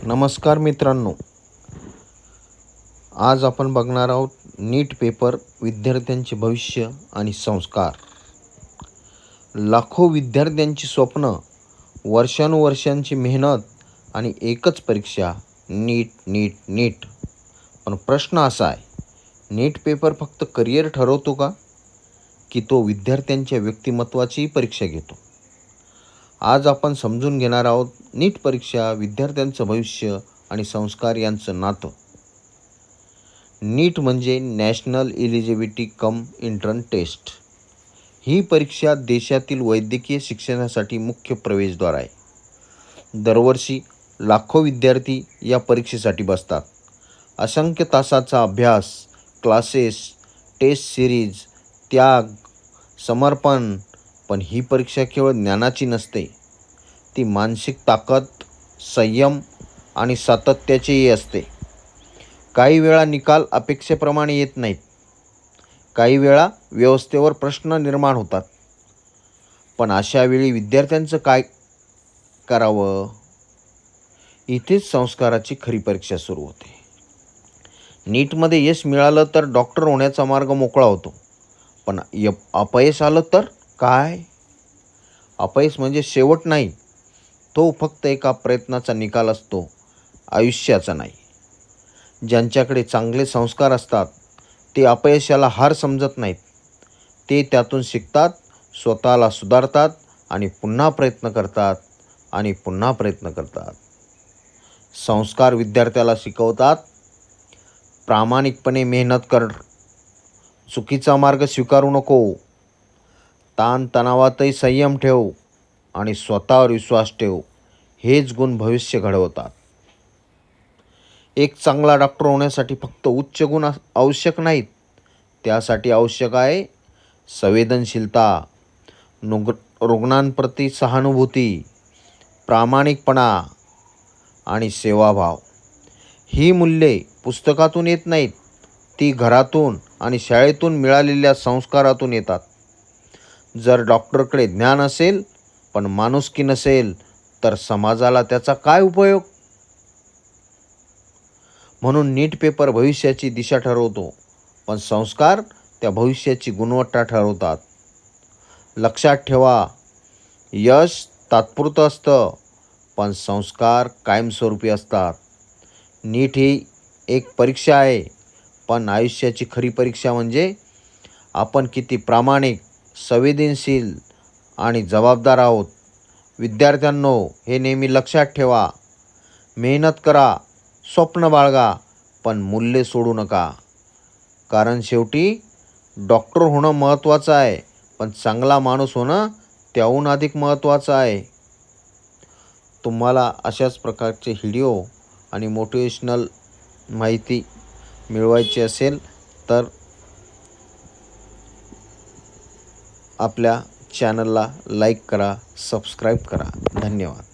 नमस्कार मित्रांनो, आज आपण बघणार आहोत नीट पेपर, विद्यार्थ्यांचे भविष्य आणि संस्कार. लाखो विद्यार्थ्यांची स्वप्न, वर्षानुवर्षांची मेहनत आणि एकच परीक्षा, नीट. पण प्रश्न असा आहे, नीट पेपर फक्त करिअर ठरवतो का, की तो विद्यार्थ्यांच्या व्यक्तिमत्त्वाचीही परीक्षा घेतो? आज आपण समजून घेणार आहोत नीट परीक्षा, विद्यार्थ्यांचं भविष्य आणि संस्कार यांचं नातं. नीट म्हणजे national eligibility cum entrance test. ही परीक्षा देशातील वैद्यकीय शिक्षणासाठी मुख्य प्रवेशद्वार आहे. दरवर्षी लाखो विद्यार्थी या परीक्षेसाठी बसतात. असंख्य तासाचा अभ्यास, क्लासेस, टेस्ट सिरीज, त्याग, समर्पण. पण ही परीक्षा केवळ ज्ञानाची नसते, ती मानसिक ताकद, संयम आणि सातत्याचीही असते. काही वेळा निकाल अपेक्षेप्रमाणे येत नाहीत, काही वेळा व्यवस्थेवर प्रश्न निर्माण होतात. पण अशा वेळी विद्यार्थ्यांचं काय करावं? इथेच संस्काराची खरी परीक्षा सुरू होते. नीटमध्ये यश मिळालं तर डॉक्टर होण्याचा मार्ग मोकळा होतो. पण अपयश आलं तर काय? अपयश म्हणजे शेवट नाही, तो फक्त एका प्रयत्नाचा निकाल असतो, आयुष्याचा नाही. ज्यांच्याकडे चांगले संस्कार असतात ते अपयशाला हार समजत नाहीत. ते त्यातून शिकतात, स्वतःला सुधारतात आणि पुन्हा प्रयत्न करतात. संस्कार विद्यार्थ्याला शिकवतात, प्रामाणिकपणे मेहनत कर, चुकीचा मार्ग स्वीकारू नको, ताणतणावातही संयम ठेव आणि स्वतःवर विश्वास ठेव. हेच गुण भविष्य घडवतात. एक चांगला डॉक्टर होण्यासाठी फक्त उच्च गुण आवश्यक नाहीत. त्यासाठी आवश्यक आहे संवेदनशीलता, रुग्णांप्रती सहानुभूती, प्रामाणिकपणा आणि सेवाभाव. ही मूल्ये पुस्तकातून येत नाहीत, ती घरातून आणि शाळेतून मिळालेल्या संस्कारातून येतात. जर डॉक्टरकडे ज्ञान असेल पण माणुसकी नसेल तर समाजाला त्याचा काय उपयोग? म्हणून नीट पेपर भविष्याची दिशा ठरवतो, पण संस्कार त्या भविष्याची गुणवत्ता ठरवतात. लक्षात ठेवा, यश तात्पुरतं असतं, पण संस्कार कायमस्वरूपी असतात. नीट ही एक परीक्षा आहे, पण आयुष्याची खरी परीक्षा म्हणजे आपण किती प्रामाणिक, संवेदनशील आणि जबाबदार आहोत. विद्यार्थ्यांनो, हे नेहमी लक्षात ठेवा. मेहनत करा, स्वप्न बाळगा, पण मूल्ये सोडू नका. कारण शेवटी डॉक्टर होणं महत्त्वाचं आहे, पण चांगला माणूस होणं त्याहून अधिक महत्त्वाचं आहे. तुम्हाला अशाच प्रकारचे व्हिडिओ आणि मोटिवेशनल माहिती मिळवायची असेल तर आपल्या चॅनलला लाईक करा, सबस्क्राईब करा. धन्यवाद.